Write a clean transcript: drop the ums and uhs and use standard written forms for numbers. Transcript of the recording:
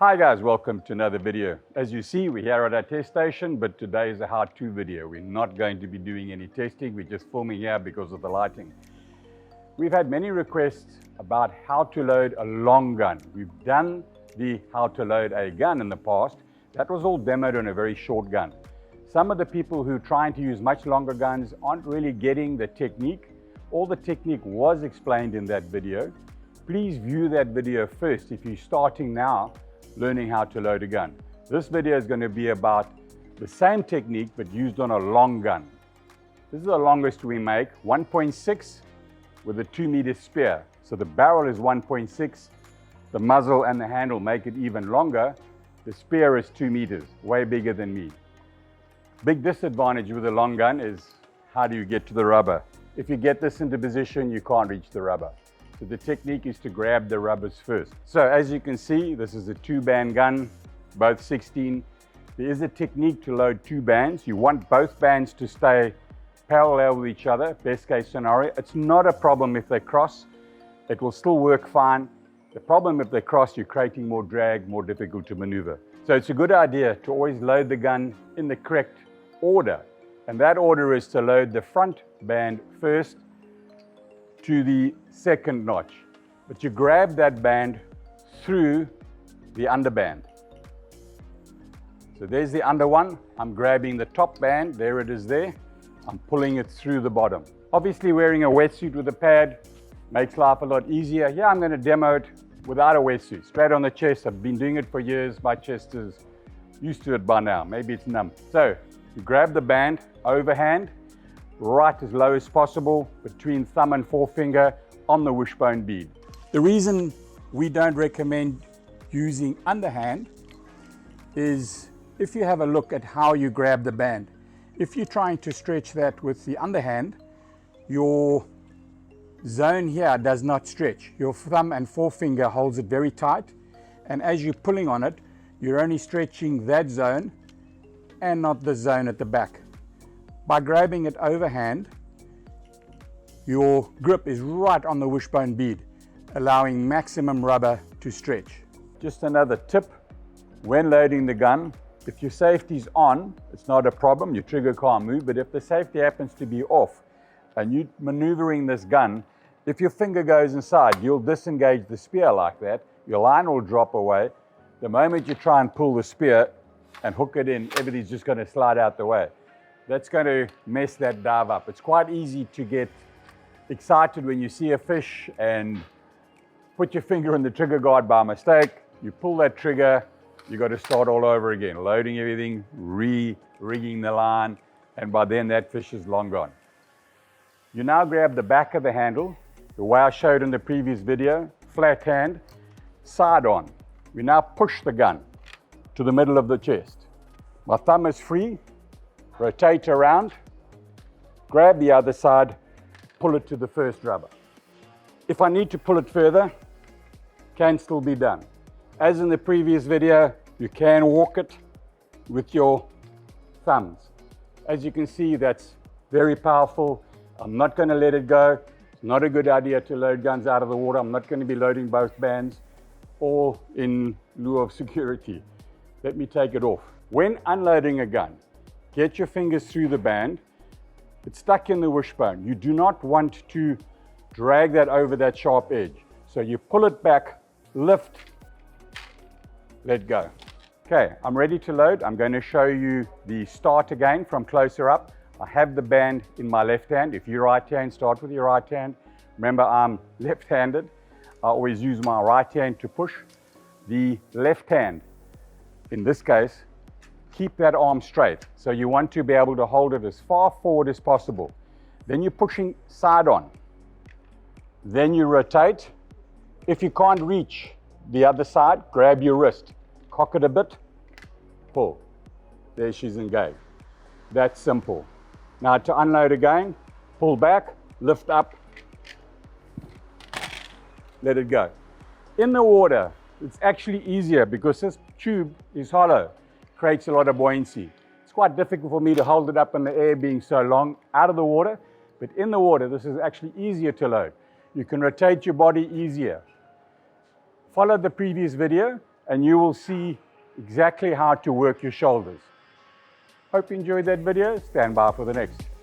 Hi guys, welcome to another video. As you see, we're here at our test station, but today is a how-to video. We're not going to be doing any testing, we're just filming here because of the lighting. We've had many requests about how to load a long gun. We've done the how to load a gun in the past. That was all demoed on a very short gun. Some of the people who are trying to use much longer guns aren't really getting the technique. All the technique was explained in that video. Please view that video first if you're starting now learning how to load a gun. This video is going to be about the same technique but used on a long gun. This is the longest we make, 1.6 with a 2-meter spear. So the barrel is 1.6, the muzzle and the handle make it even longer. The spear is 2 meters, way bigger than me. Big disadvantage with a long gun is how do you get to the rubber? If you get this into position, you can't reach the rubber. So the technique is to grab the rubbers first. So as you can see, this is a 2-band gun, both 16. There is a technique to load 2 bands. You want both bands to stay parallel with each other, best case scenario. It's not a problem if they cross. It will still work fine. The problem if they cross, you're creating more drag, more difficult to maneuver. So it's a good idea to always load the gun in the correct order. And that order is to load the front band first to the second notch. But you grab that band through the underband. So there's the under one. I'm grabbing the top band, there it is there. I'm pulling it through the bottom. Obviously wearing a wetsuit with a pad makes life a lot easier. Yeah, I'm going to demo it without a wetsuit, straight on the chest. I've been doing it for years. My chest is used to it by now. Maybe it's numb. So you grab the band, overhand, right as low as possible between thumb and forefinger on the wishbone bead. The reason we don't recommend using underhand is if you have a look at how you grab the band. If you're trying to stretch that with the underhand, your zone here does not stretch. Your thumb and forefinger holds it very tight, and as you're pulling on it, you're only stretching that zone and not the zone at the back. By grabbing it overhand, your grip is right on the wishbone bead, allowing maximum rubber to stretch. Just another tip, when loading the gun, if your safety's on, it's not a problem, your trigger can't move, but if the safety happens to be off and you're maneuvering this gun, if your finger goes inside, you'll disengage the spear like that, your line will drop away. The moment you try and pull the spear and hook it in, everything's just going to slide out the way. That's going to mess that dive up. It's quite easy to get excited when you see a fish and put your finger in the trigger guard by mistake. You pull that trigger, you got to start all over again, loading everything, re-rigging the line, and by then that fish is long gone. You now grab the back of the handle, the way I showed in the previous video, flat hand, side on. We now push the gun to the middle of the chest. My thumb is free. Rotate around, grab the other side, pull it to the first rubber. If I need to pull it further, can still be done. As in the previous video, you can walk it with your thumbs. As you can see, that's very powerful. I'm not going to let it go. It's not a good idea to load guns out of the water. I'm not going to be loading both bands, all in lieu of security. Let me take it off. When unloading a gun, get your fingers through the band. It's stuck in the wishbone. You do not want to drag that over that sharp edge. So you pull it back, lift, let go. Okay, I'm ready to load. I'm going to show you the start again from closer up. I have the band in my left hand. If you're right hand, start with your right hand. Remember, I'm left-handed. I always use my right hand to push. The left hand, in this case, keep that arm straight. So you want to be able to hold it as far forward as possible. Then you're pushing side on. Then you rotate. If you can't reach the other side, grab your wrist. Cock it a bit, pull. There she's engaged. That's simple. Now to unload again, pull back, lift up, let it go. In the water, it's actually easier because this tube is hollow. Creates a lot of buoyancy. It's quite difficult for me to hold it up in the air being so long out of the water, but in the water this is actually easier to load. You can rotate your body easier. Follow the previous video and you will see exactly how to work your shoulders. Hope you enjoyed that video. Stand by for the next.